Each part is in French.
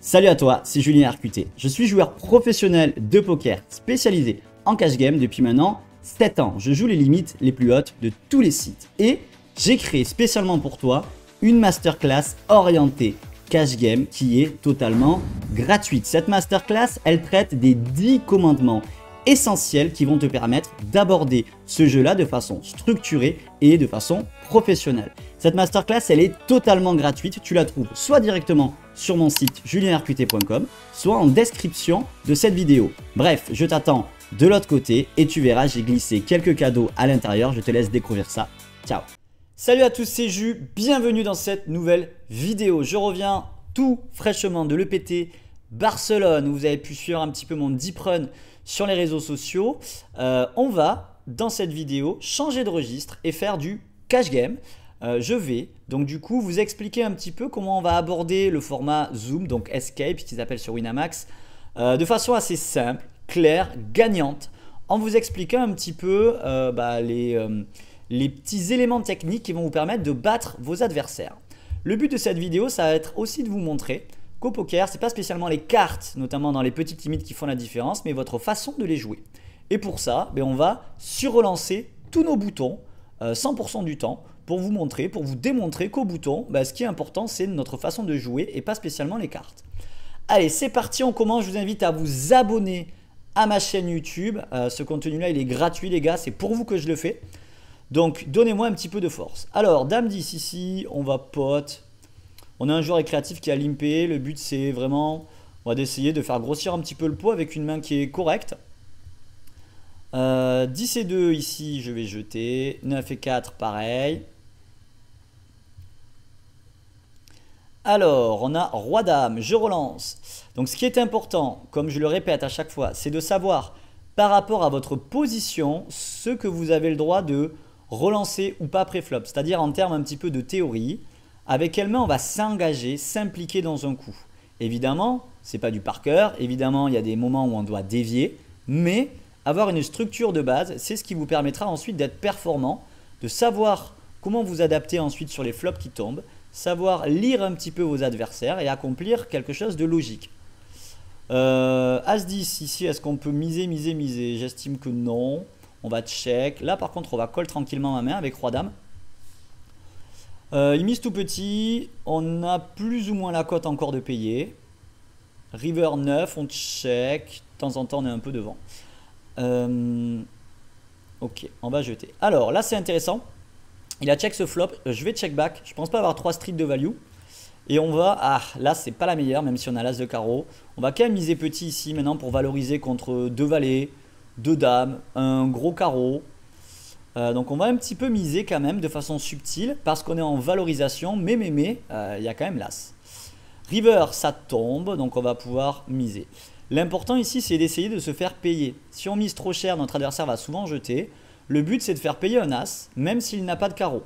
Salut à toi, c'est Julien RQT. Je suis joueur professionnel de poker spécialisé en cash game depuis maintenant 7 ans. Je joue les limites les plus hautes de tous les sites. Et j'ai créé spécialement pour toi une masterclass orientée cash game qui est totalement gratuite. Cette masterclass, elle traite des 10 commandements essentiels qui vont te permettre d'aborder ce jeu-là de façon structurée et de façon professionnelle. Cette masterclass, elle est totalement gratuite. Tu la trouves soit directement sur mon site julienrqt.com, soit en description de cette vidéo. Bref, je t'attends de l'autre côté et tu verras, j'ai glissé quelques cadeaux à l'intérieur. Je te laisse découvrir ça. Ciao. Salut à tous, c'est Jus. Bienvenue dans cette nouvelle vidéo. Je reviens tout fraîchement de l'EPT Barcelone où vous avez pu suivre un petit peu mon deep run sur les réseaux sociaux. On va, dans cette vidéo, changer de registre et faire du cash game. Je vais donc du coup vous expliquer un petit peu comment on va aborder le format Zoom, donc Escape, qu'ils appellent sur Winamax, de façon assez simple, claire, gagnante, en vous expliquant un petit peu les petits éléments techniques qui vont vous permettre de battre vos adversaires. Le but de cette vidéo, ça va être aussi de vous montrer qu'au poker, ce n'est pas spécialement les cartes, notamment dans les petites limites qui font la différence, mais votre façon de les jouer. Et pour ça, on va surrelancer tous nos boutons 100% du temps pour vous montrer, pour vous démontrer qu'au bouton, ce qui est important, c'est notre façon de jouer et pas spécialement les cartes. Allez, c'est parti, on commence. Je vous invite à vous abonner à ma chaîne YouTube. Ce contenu-là, il est gratuit, les gars. C'est pour vous que je le fais. Donc, donnez-moi un petit peu de force. Alors, Dame 10 ici, on va pot. On a un joueur récréatif qui a limpé. Le but, c'est vraiment d'essayer de faire grossir un petit peu le pot avec une main qui est correcte. 10 et 2 ici, je vais jeter. 9 et 4, pareil. Alors, on a Roi-Dame, je relance. Donc, ce qui est important, comme je le répète à chaque fois, c'est de savoir par rapport à votre position ce que vous avez le droit de relancer ou pas pré-flop. C'est-à-dire en termes un petit peu de théorie, avec quelle main on va s'engager, s'impliquer dans un coup. Évidemment, ce n'est pas du par cœur. Évidemment, il y a des moments où on doit dévier. Mais avoir une structure de base, c'est ce qui vous permettra ensuite d'être performant, de savoir comment vous adapter ensuite sur les flops qui tombent, savoir lire un petit peu vos adversaires et accomplir quelque chose de logique. As-10 ici, est-ce qu'on peut miser? J'estime que non. On va check. Là par contre, on va call tranquillement ma main avec Roi-Dame. Il mise tout petit. On a plus ou moins la cote encore de payer. River 9, on check. De temps en temps, on est un peu devant. Ok, on va jeter. Alors là, c'est intéressant. Il a check ce flop, je vais check back. Je pense pas avoir 3 streets de value. Et on va, là c'est pas la meilleure, même si on a l'as de carreau. On va quand même miser petit ici maintenant pour valoriser contre 2 valets, 2 dames, un gros carreau. Donc on va un petit peu miser quand même de façon subtile parce qu'on est en valorisation. Mais il y a quand même l'as. River, ça tombe, donc on va pouvoir miser. L'important ici, c'est d'essayer de se faire payer. Si on mise trop cher, notre adversaire va souvent jeter. Le but, c'est de faire payer un as, même s'il n'a pas de carreau.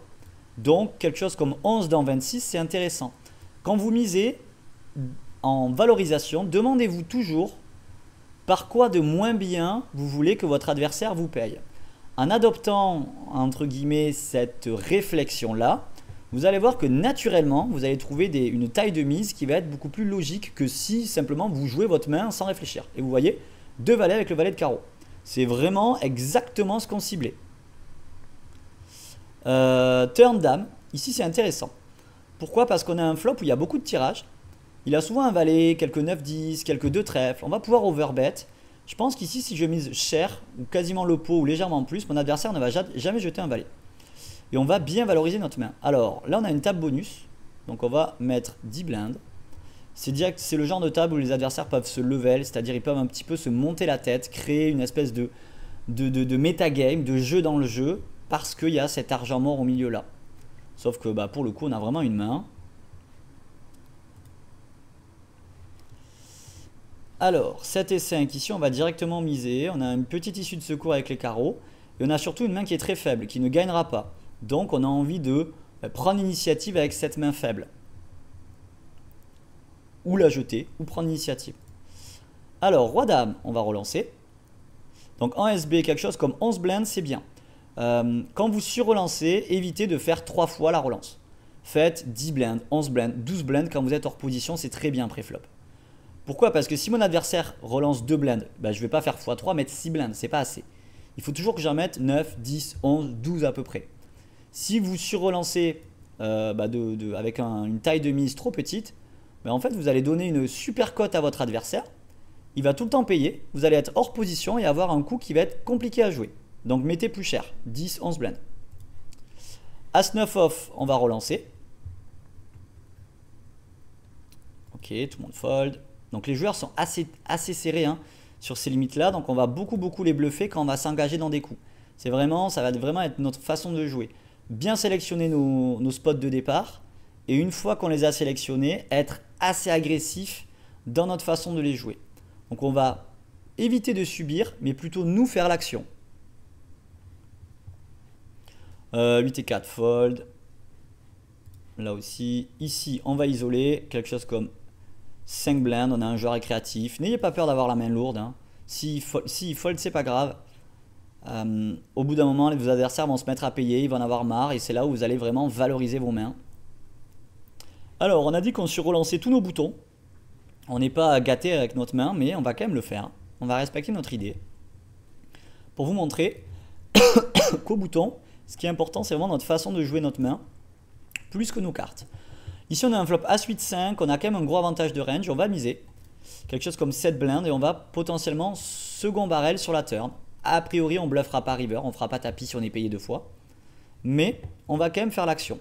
Donc, quelque chose comme 11 dans 26, c'est intéressant. Quand vous misez en valorisation, demandez-vous toujours par quoi de moins bien vous voulez que votre adversaire vous paye. En adoptant, entre guillemets, cette réflexion-là, vous allez voir que naturellement, vous allez trouver une taille de mise qui va être beaucoup plus logique que si simplement vous jouez votre main sans réfléchir. Et vous voyez, 2 valets avec le valet de carreau. C'est vraiment exactement ce qu'on ciblait. Turn dame, ici c'est intéressant. Pourquoi? Parce qu'on a un flop où il y a beaucoup de tirages. Il a souvent un valet, quelques 9-10, quelques 2 trèfles. On va pouvoir overbet. Je pense qu'ici, si je mise cher, ou quasiment le pot, ou légèrement plus, mon adversaire ne va jamais jeter un valet. Et on va bien valoriser notre main. Alors là, on a une table bonus. Donc on va mettre 10 blindes. C'est le genre de table où les adversaires peuvent se level, c'est-à-dire ils peuvent un petit peu se monter la tête, créer une espèce de metagame, de jeu dans le jeu, parce qu'il y a cet argent mort au milieu là. Sauf que pour le coup, on a vraiment une main. Alors, 7 et 5, ici on va directement miser. On a une petite issue de secours avec les carreaux. Et on a surtout une main qui est très faible, qui ne gagnera pas. Donc on a envie de prendre l'initiative avec cette main faible. Ou la jeter, ou prendre l'initiative. Alors, Roi-Dame, on va relancer. Donc en SB, quelque chose comme 11 blindes, c'est bien. Quand vous surrelancez, évitez de faire 3 fois la relance. Faites 10 blindes, 11 blindes, 12 blindes quand vous êtes hors position, c'est très bien pré-flop. Pourquoi? Parce que si mon adversaire relance 2 blindes, bah, je ne vais pas faire x3, mettre 6 blindes, c'est pas assez. Il faut toujours que j'en mette 9, 10, 11, 12 à peu près. Si vous surrelancez avec une taille de mise trop petite, bah, en fait vous allez donner une super cote à votre adversaire. Il va tout le temps payer, vous allez être hors position et avoir un coup qui va être compliqué à jouer. Donc mettez plus cher, 10, 11 blindes. As-9 off, on va relancer. Ok, tout le monde fold. Donc les joueurs sont assez serrés hein, sur ces limites-là. Donc on va beaucoup les bluffer quand on va s'engager dans des coups. Ça va vraiment être notre façon de jouer. Bien sélectionner nos spots de départ. Et une fois qu'on les a sélectionnés, être assez agressif dans notre façon de les jouer. Donc on va éviter de subir, mais plutôt nous faire l'action. 8 et 4 fold. Là aussi. Ici, on va isoler quelque chose comme 5 blindes. On a un joueur récréatif. N'ayez pas peur d'avoir la main lourde. Hein. S'il fold, c'est pas grave. Au bout d'un moment, vos adversaires vont se mettre à payer. Ils vont en avoir marre. Et c'est là où vous allez vraiment valoriser vos mains. Alors, on a dit qu'on surrelançait tous nos boutons. On n'est pas gâté avec notre main, mais on va quand même le faire. On va respecter notre idée. Pour vous montrer qu'au bouton, ce qui est important, c'est vraiment notre façon de jouer notre main, plus que nos cartes. Ici, on a un flop As-8-5, on a quand même un gros avantage de range, on va miser. Quelque chose comme 7 blindes et on va potentiellement second barrel sur la turn. A priori, on bluffera pas river, on fera pas tapis si on est payé 2 fois. Mais on va quand même faire l'action.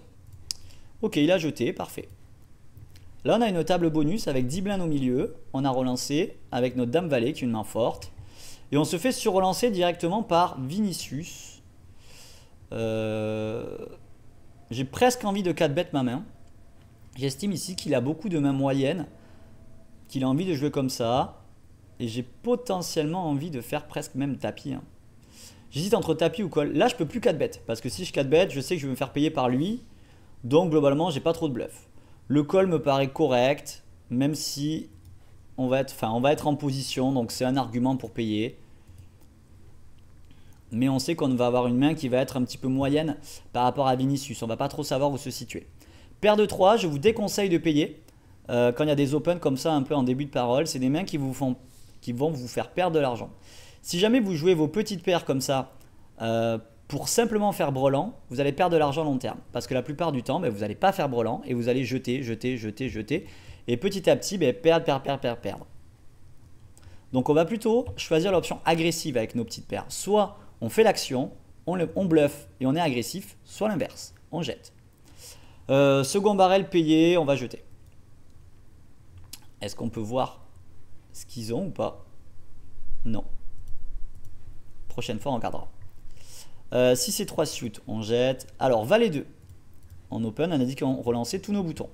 Ok, il a jeté, parfait. Là, on a une table bonus avec 10 blindes au milieu. On a relancé avec notre dame valet qui est une main forte. Et on se fait surrelancer directement par Vinicius. J'ai presque envie de 4 bet ma main. J'estime ici qu'il a beaucoup de mains moyennes, qu'il a envie de jouer comme ça. Et j'ai potentiellement envie de faire presque même tapis. Hein. J'hésite entre tapis ou call. Là, je peux plus 4 bet. Parce que si je 4 bet, je sais que je vais me faire payer par lui. Donc, globalement, j'ai pas trop de bluff. Le call me paraît correct, même si on va être en position. Donc, c'est un argument pour payer. Mais on sait qu'on va avoir une main qui va être un petit peu moyenne par rapport à Vinicius. On ne va pas trop savoir où se situer. Paire de 3, je vous déconseille de payer. Quand il y a des opens comme ça un peu en début de parole, c'est des mains qui vont vous faire perdre de l'argent. Si jamais vous jouez vos petites paires comme ça pour simplement faire brelan, vous allez perdre de l'argent à long terme. Parce que la plupart du temps, vous n'allez pas faire brelan et vous allez jeter. Et petit à petit, perdre. Donc on va plutôt choisir l'option agressive avec nos petites paires. Soit on fait l'action, on bluffe et on est agressif, soit l'inverse, on jette. Second barrel payé, on va jeter. Est-ce qu'on peut voir ce qu'ils ont ou pas? Non. Prochaine fois, on regardera. Si c'est 3 suits, on jette. Alors, valet 2. En open, on a dit qu'on relançait tous nos boutons.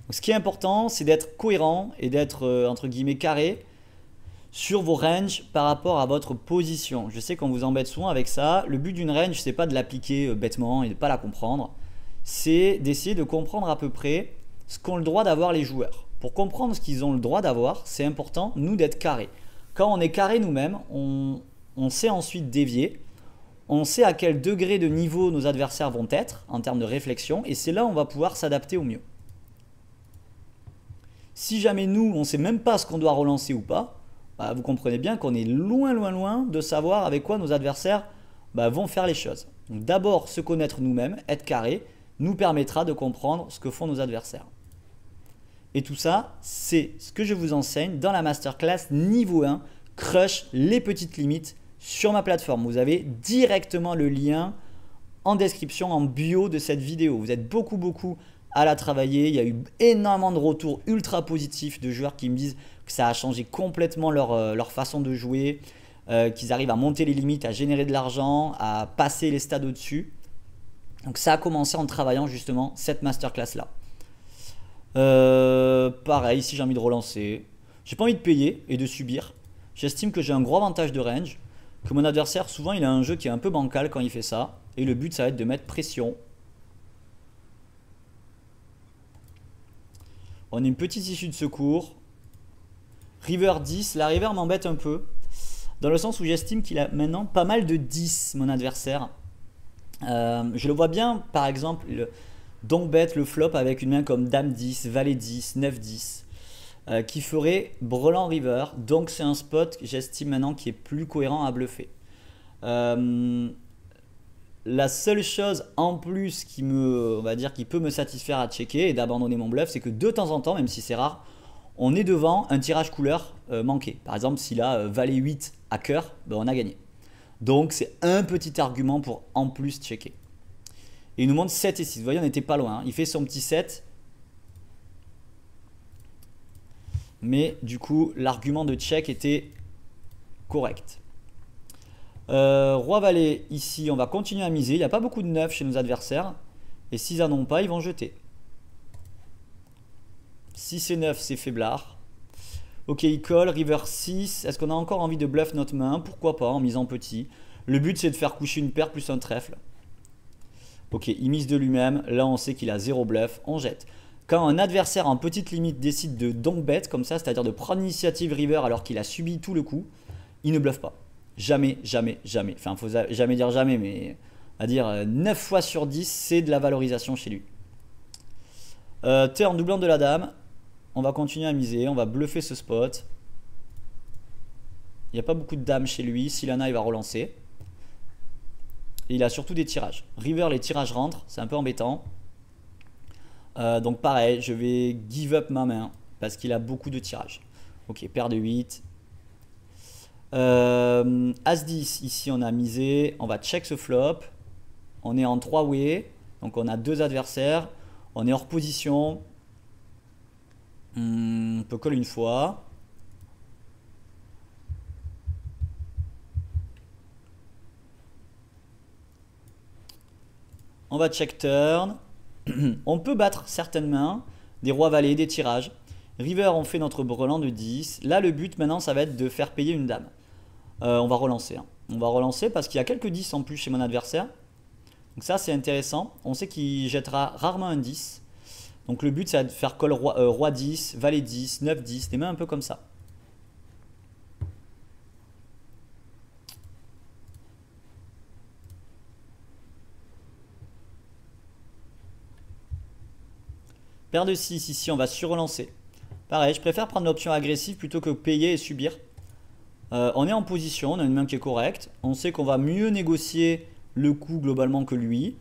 Donc, ce qui est important, c'est d'être cohérent et d'être, entre guillemets, carré sur vos ranges par rapport à votre position. Je sais qu'on vous embête souvent avec ça. Le but d'une range, c'est pas de l'appliquer bêtement et de ne pas la comprendre. C'est d'essayer de comprendre à peu près ce qu'ont le droit d'avoir les joueurs. Pour comprendre ce qu'ils ont le droit d'avoir, c'est important, nous, d'être carré. Quand on est carré nous-mêmes, on sait ensuite dévier. On sait à quel degré de niveau nos adversaires vont être en termes de réflexion. Et c'est là où on va pouvoir s'adapter au mieux. Si jamais nous, on ne sait même pas ce qu'on doit relancer ou pas, vous comprenez bien qu'on est loin de savoir avec quoi nos adversaires vont faire les choses. Donc d'abord, se connaître nous-mêmes, être carré, nous permettra de comprendre ce que font nos adversaires. Et tout ça, c'est ce que je vous enseigne dans la masterclass niveau 1, Crush les petites limites sur ma plateforme. Vous avez directement le lien en description, en bio de cette vidéo. Vous êtes beaucoup à la travailler. Il y a eu énormément de retours ultra positifs de joueurs qui me disent que ça a changé complètement leur façon de jouer, qu'ils arrivent à monter les limites, à générer de l'argent, à passer les stades au-dessus. Donc ça a commencé en travaillant justement cette masterclass là. Pareil, si j'ai envie de relancer, j'ai pas envie de payer et de subir. J'estime que j'ai un gros avantage de range, que mon adversaire souvent il a un jeu qui est un peu bancal quand il fait ça. Et le but ça va être de mettre pression. On a une petite issue de secours. River 10, la river m'embête un peu. Dans le sens où j'estime qu'il a maintenant pas mal de 10 mon adversaire. Je le vois bien par exemple donc bet le flop avec une main comme Dame 10, Valet 10, 9 10. qui ferait Brelan River. Donc c'est un spot que j'estime maintenant qui est plus cohérent à bluffer. La seule chose en plus qui on va dire, qui peut me satisfaire à checker et d'abandonner mon bluff, c'est que de temps en temps, même si c'est rare, on est devant un tirage couleur manqué. Par exemple, s'il a valet 8 à cœur, ben on a gagné. Donc c'est un petit argument pour en plus checker. Et il nous montre 7 et 6. Vous voyez, on n'était pas loin. Hein. Il fait son petit 7. Mais du coup, l'argument de check était correct. Roi valet, ici, on va continuer à miser. Il n'y a pas beaucoup de 9 chez nos adversaires. Et s'ils n'en ont pas, ils vont jeter. 6 et 9, c'est faiblard. Ok, il colle. River 6. Est-ce qu'on a encore envie de bluff notre main? Pourquoi pas, en misant petit. Le but, c'est de faire coucher une paire plus un trèfle. Ok, il mise de lui-même. Là, on sait qu'il a 0 bluff. On jette. Quand un adversaire en petite limite décide de donk bet, comme ça, c'est-à-dire de prendre l'initiative river alors qu'il a subi tout le coup, il ne bluffe pas. Jamais, jamais, jamais. Enfin, il faut jamais dire jamais, mais à dire 9 fois sur 10, c'est de la valorisation chez lui. Turn doublant de la dame. On va continuer à miser. On va bluffer ce spot. Il n'y a pas beaucoup de dames chez lui. S'il en a, il va relancer. Et il a surtout des tirages. River, les tirages rentrent. C'est un peu embêtant. Donc pareil, je vais give up ma main parce qu'il a beaucoup de tirages. Ok, paire de 8. As-10, ici on a misé. On va check ce flop. On est en 3 way. Donc on a 2 adversaires. On est hors position. On peut call une fois. On va check turn. On peut battre certaines mains, des rois valets, des tirages. River, on fait notre brelan de 10. Là, le but maintenant, ça va être de faire payer une dame. On va relancer. Hein. On va relancer parce qu'il y a quelques 10 en plus chez mon adversaire. Donc ça, c'est intéressant. On sait qu'il jettera rarement un 10. Donc le but, c'est de faire call roi 10, valet 10, 9 10, des mains un peu comme ça. Paire de 6, ici on va surrelancer. Pareil, je préfère prendre l'option agressive plutôt que payer et subir. On est en position, on a une main qui est correcte. On sait qu'on va mieux négocier le coup globalement que lui.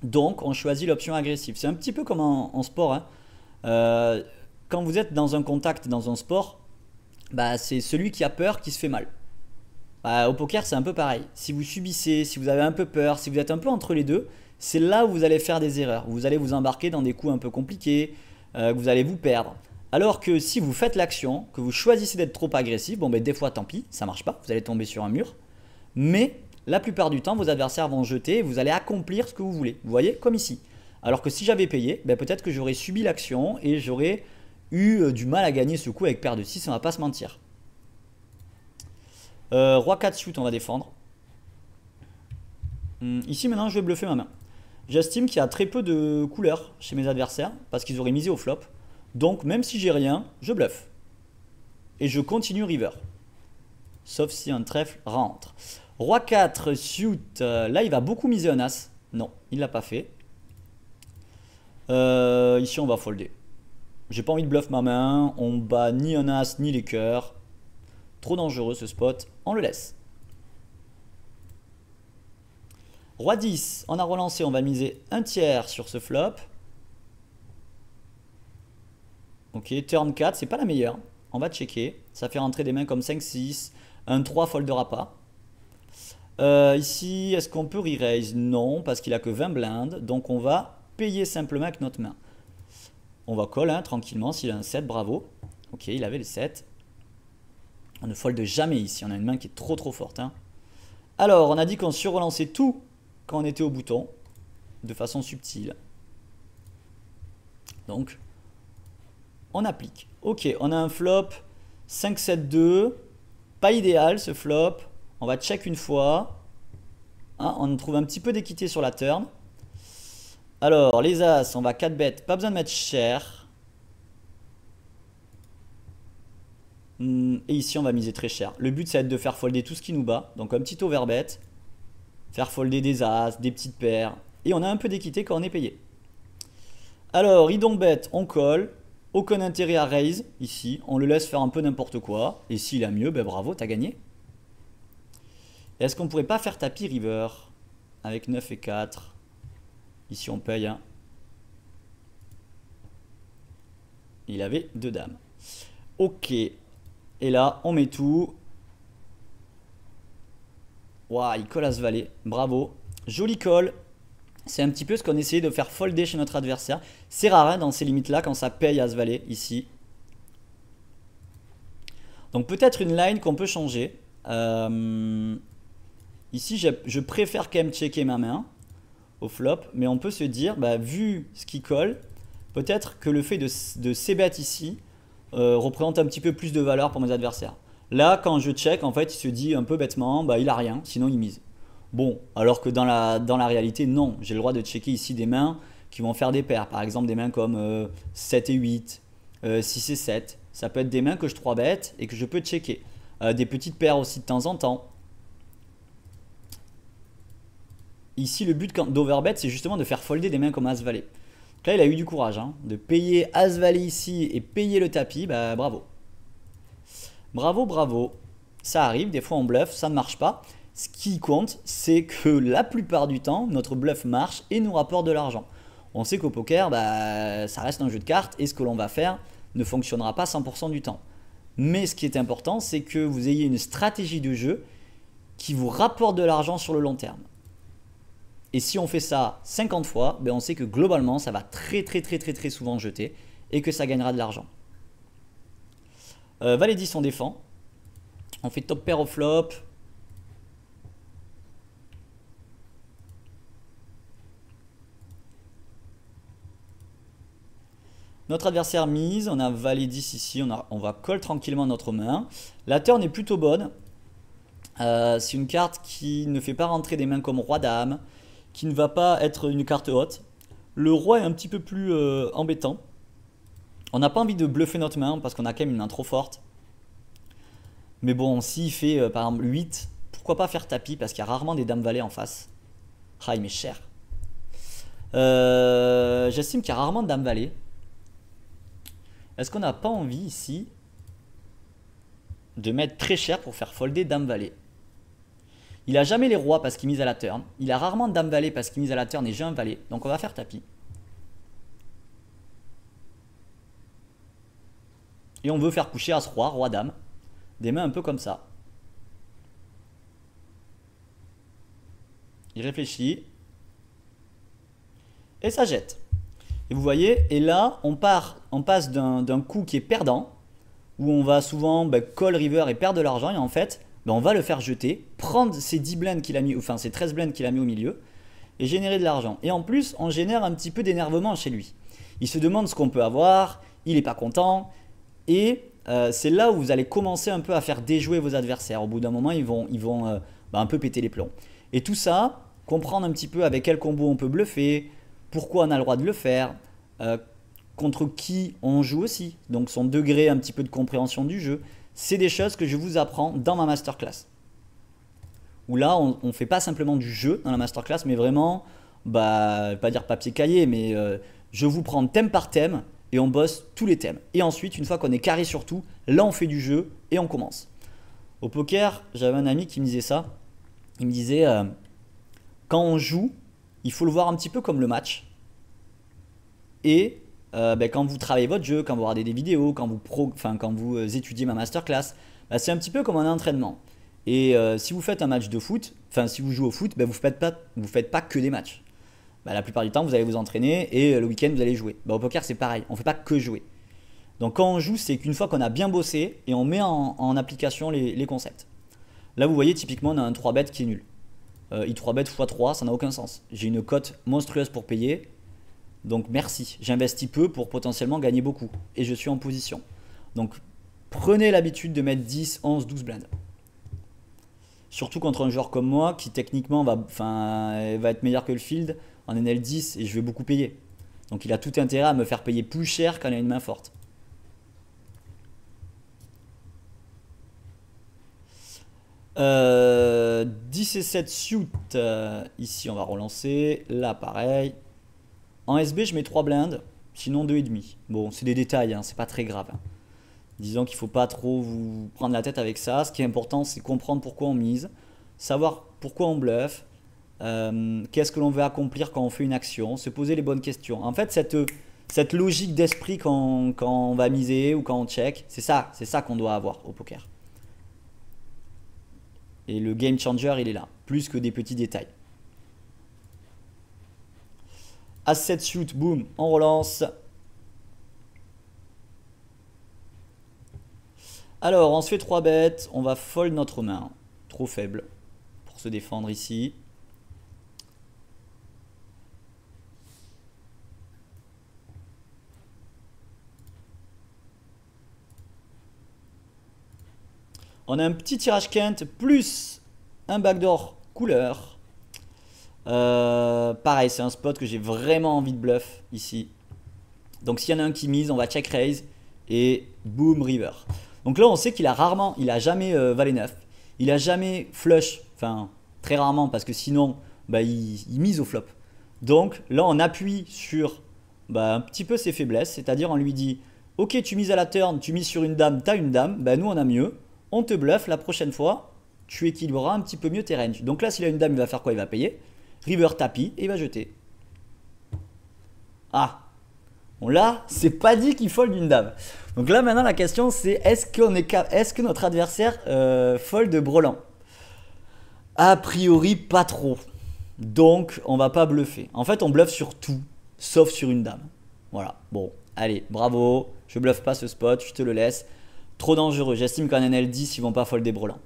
Donc on choisit l'option agressive. C'est un petit peu comme en sport. Hein. Quand vous êtes dans un contact, dans un sport, bah, c'est celui qui a peur qui se fait mal. Au poker, c'est un peu pareil. Si vous subissez, si vous avez un peu peur, si vous êtes un peu entre les deux, c'est là où vous allez faire des erreurs. Vous allez vous embarquer dans des coups un peu compliqués, vous allez vous perdre. Alors que si vous faites l'action, que vous choisissez d'être trop agressif, bon ben des fois tant pis, ça marche pas, vous allez tomber sur un mur. Mais la plupart du temps, vos adversaires vont jeter et vous allez accomplir ce que vous voulez. Vous voyez, comme ici. Alors que si j'avais payé, ben peut-être que j'aurais subi l'action et j'aurais eu du mal à gagner ce coup avec paire de 6, on va pas se mentir. Roi 4 shoot, on va défendre. Ici maintenant, je vais bluffer ma main. J'estime qu'il y a très peu de couleurs chez mes adversaires parce qu'ils auraient misé au flop. Donc même si j'ai rien, je bluffe. Et je continue river. Sauf si un trèfle rentre. Roi 4 suit. Là il va beaucoup miser un as. Non, il l'a pas fait. Ici on va folder. J'ai pas envie de bluff ma main. On bat ni un as ni les cœurs. Trop dangereux ce spot. On le laisse. Roi 10, on a relancé, on va miser un tiers sur ce flop. Ok, turn 4, c'est pas la meilleure. On va checker. Ça fait rentrer des mains comme 5-6. Un 3 foldera pas. Ici, est-ce qu'on peut re-raise? Non, parce qu'il a que 20 blindes. Donc on va payer simplement avec notre main. On va call hein, tranquillement. S'il a un 7, bravo. Ok, il avait le 7. On ne fold jamais ici. On a une main qui est trop forte. Hein. Alors, on a dit qu'on surrelançait tout quand on était au bouton, de façon subtile. Donc, on applique. Ok, on a un flop 5-7-2. Pas idéal ce flop. On va check une fois. Hein, on trouve un petit peu d'équité sur la turn. Alors, les as, on va 4 bet. Pas besoin de mettre cher. Et ici, on va miser très cher. Le but, ça va être de faire folder tout ce qui nous bat. Donc, un petit overbet. Faire folder des as, des petites paires. Et on a un peu d'équité quand on est payé. Alors, idon bet, on colle. Aucun intérêt à raise ici. On le laisse faire un peu n'importe quoi. Et s'il a mieux, ben bravo, t'as gagné. Est-ce qu'on pourrait pas faire tapis river avec 9 et 4? Ici on paye. Hein. Il avait 2 dames. Ok. Et là, on met tout. Waouh, il colle As-Valet. Bravo. Joli call. C'est un petit peu ce qu'on essayait de faire folder chez notre adversaire. C'est rare hein, dans ces limites-là quand ça paye As-Valet ici. Donc peut-être une line qu'on peut changer. Ici, je préfère quand même checker ma main au flop. Mais on peut se dire, bah, vu ce qui colle, peut-être que le fait de c-bet ici représente un petit peu plus de valeur pour mes adversaires. Là, quand je check, en fait, il se dit un peu bêtement, bah, il a rien, sinon il mise. Bon, alors que dans la réalité, non. J'ai le droit de checker ici des mains qui vont faire des paires. Par exemple, des mains comme 7 et 8, 6 et 7. Ça peut être des mains que je 3-bet et que je peux checker. Des petites paires aussi de temps en temps. Ici, le but d'overbet, c'est justement de faire folder des mains comme As-Valet. Là, il a eu du courage, hein, de payer As-Valet ici et payer le tapis, bah bravo. Bravo, bravo. Ça arrive, des fois on bluffe, ça ne marche pas. Ce qui compte, c'est que la plupart du temps, notre bluff marche et nous rapporte de l'argent. On sait qu'au poker, bah, ça reste un jeu de cartes et ce que l'on va faire ne fonctionnera pas 100% du temps. Mais ce qui est important, c'est que vous ayez une stratégie de jeu qui vous rapporte de l'argent sur le long terme. Et si on fait ça 50 fois, ben on sait que globalement, ça va très souvent jeter et que ça gagnera de l'argent. Valet 10, on défend. On fait top pair au flop. Notre adversaire mise, on a Valet 10 ici, on va call tranquillement notre main. La turn est plutôt bonne. C'est une carte qui ne fait pas rentrer des mains comme Roi-Dame, qui ne va pas être une carte haute. Le Roi est un petit peu plus embêtant. On n'a pas envie de bluffer notre main parce qu'on a quand même une main trop forte. Mais bon, s'il fait par exemple 8, pourquoi pas faire tapis parce qu'il y a rarement des dames-valet en face. Ah, il m'est cher. J'estime qu'il y a rarement de dames-valet. Est-ce qu'on n'a pas envie ici de mettre très cher pour faire folder dame-valet? Il a jamais les rois parce qu'il mise à la turn. Il a rarement dame-valet parce qu'il mise à la turn et j'ai un valet. Donc on va faire tapis. Et on veut faire coucher as-roi, roi-dame. Des mains un peu comme ça. Il réfléchit. Et ça jette. Et vous voyez, et là, on passe d'un coup qui est perdant, où on va souvent call river et perdre de l'argent, et en fait, on va le faire jeter, prendre ces 10 blindes qu'il a mis, enfin ces 13 blindes qu'il a mis au milieu, et générer de l'argent. Et en plus, on génère un petit peu d'énervement chez lui. Il se demande ce qu'on peut avoir, il n'est pas content, et c'est là où vous allez commencer un peu à faire déjouer vos adversaires. Au bout d'un moment, ils vont un peu péter les plombs. Et tout ça, comprendre un petit peu avec quel combo on peut bluffer, pourquoi on a le droit de le faire, contre qui on joue aussi, donc son degré un petit peu de compréhension du jeu, c'est des choses que je vous apprends dans ma masterclass. Où là, on ne fait pas simplement du jeu dans la masterclass, mais vraiment, pas dire papier cahier, mais je vous prends thème par thème et on bosse tous les thèmes. Et ensuite, une fois qu'on est carré sur tout, là on fait du jeu et on commence. Au poker, j'avais un ami qui me disait ça. Il me disait, quand on joue, il faut le voir un petit peu comme le match. Et quand vous travaillez votre jeu, quand vous regardez des vidéos, quand vous étudiez ma masterclass, c'est un petit peu comme un entraînement. Et si vous faites un match de foot, si vous jouez au foot, vous ne faites pas que des matchs. La plupart du temps, vous allez vous entraîner et le week-end, vous allez jouer. Au poker, c'est pareil, on ne fait pas que jouer. Donc quand on joue, c'est qu'une fois qu'on a bien bossé et on met en application les concepts. Là, vous voyez, typiquement, on a un 3-bet qui est nul. Il 3-bet x3, ça n'a aucun sens. J'ai une cote monstrueuse pour payer. Donc merci, j'investis peu pour potentiellement gagner beaucoup. Et je suis en position. Donc prenez l'habitude de mettre 10, 11, 12 blindes. Surtout contre un joueur comme moi qui techniquement va être meilleur que le field en NL10 et je vais beaucoup payer. Donc il a tout intérêt à me faire payer plus cher quand il a une main forte. Euh, 10 et 7 suit. Ici on va relancer. Là pareil. En SB je mets 3 blindes. Sinon 2,5. Bon, c'est des détails, hein, c'est pas très grave. Hein. Disons qu'il ne faut pas trop vous prendre la tête avec ça. Ce qui est important, c'est comprendre pourquoi on mise, savoir pourquoi on bluffe, qu'est-ce que l'on veut accomplir quand on fait une action, se poser les bonnes questions. En fait, cette logique d'esprit quand on va miser ou quand on check, c'est ça qu'on doit avoir au poker. Et le game changer, il est là, plus que des petits détails. As-7 shoot, boum, on relance. Alors, on se fait 3 bêtes, on va fold notre main. Trop faible pour se défendre ici. On a un petit tirage quinte plus un backdoor couleur. Pareil, c'est un spot que j'ai vraiment envie de bluff ici. Donc s'il y en a un qui mise, on va check raise et boom river. Donc là on sait qu'il a rarement, il a jamais valet 9, il a jamais flush, enfin très rarement parce que sinon bah, il mise au flop. Donc là on appuie sur un petit peu ses faiblesses, c'est-à-dire on lui dit ok tu mises à la turn, tu mises sur une dame, tu as une dame, bah, nous on a mieux, on te bluffe la prochaine fois, tu équilibreras un petit peu mieux tes ranges. Donc là s'il a une dame il va faire quoi? Il va payer. River tapis et il va jeter. Ah, bon là, c'est pas dit qu'il fold une dame. Donc là maintenant la question c'est est-ce que notre adversaire fold brelan? A priori pas trop. Donc on va pas bluffer. En fait on bluffe sur tout, sauf sur une dame. Voilà, bon, allez, bravo. Je bluffe pas ce spot, je te le laisse. Trop dangereux, j'estime qu'en NL10 ils vont pas folder brelan.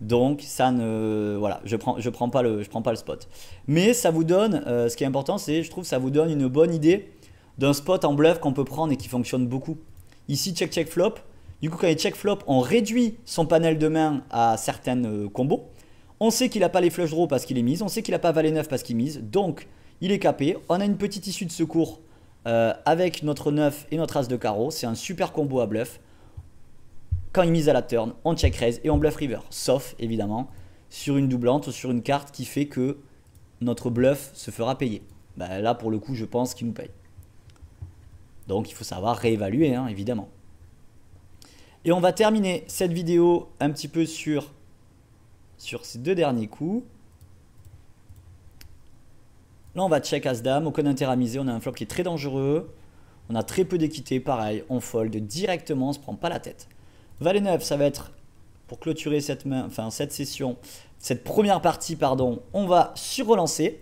Donc ça ne, voilà, je prends pas le spot. Mais ça vous donne, ce qui est important, c'est, je trouve, ça vous donne une bonne idée d'un spot en bluff qu'on peut prendre et qui fonctionne beaucoup. Ici check check flop. Du coup quand il check flop, on réduit son panel de main à certaines combos. On sait qu'il n'a pas les flush draws parce qu'il est mise. On sait qu'il n'a pas valet 9 parce qu'il mise. Donc il est capé. On a une petite issue de secours avec notre 9 et notre as de carreau. C'est un super combo à bluff. Quand il mise à la turn, on check raise et on bluff river. Sauf, évidemment, sur une doublante ou sur une carte qui fait que notre bluff se fera payer. Bah, là, pour le coup, je pense qu'il nous paye. Donc, il faut savoir réévaluer, hein, évidemment. Et on va terminer cette vidéo un petit peu sur ces deux derniers coups. Là, on va check as-dame, aucun intérêt à miser. On a un flop qui est très dangereux. On a très peu d'équité, pareil. On fold directement, on ne se prend pas la tête. Valet 9, ça va être, pour clôturer cette session, cette première partie, pardon, on va sur-relancer.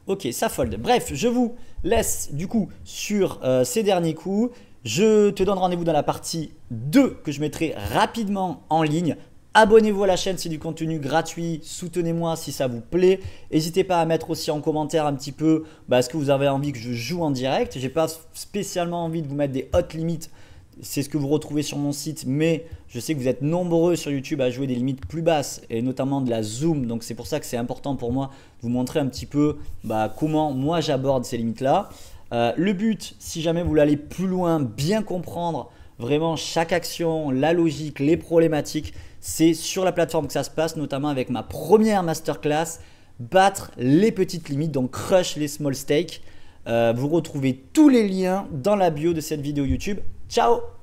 Ok, ça fold. Bref, je vous laisse du coup sur ces derniers coups. Je te donne rendez-vous dans la partie 2 que je mettrai rapidement en ligne. Abonnez-vous à la chaîne, c'est du contenu gratuit. Soutenez-moi si ça vous plaît. N'hésitez pas à mettre aussi en commentaire un petit peu ce que vous avez envie que je joue en direct. Je n'ai pas spécialement envie de vous mettre des hot limites. C'est ce que vous retrouvez sur mon site, mais je sais que vous êtes nombreux sur YouTube à jouer des limites plus basses et notamment de la zoom. Donc c'est pour ça que c'est important pour moi de vous montrer un petit peu comment moi j'aborde ces limites-là. Le but, si jamais vous voulez aller plus loin, bien comprendre vraiment chaque action, la logique, les problématiques, c'est sur la plateforme que ça se passe, notamment avec ma première masterclass, battre les petites limites, donc crush les small stakes. Vous retrouvez tous les liens dans la bio de cette vidéo YouTube. Ciao!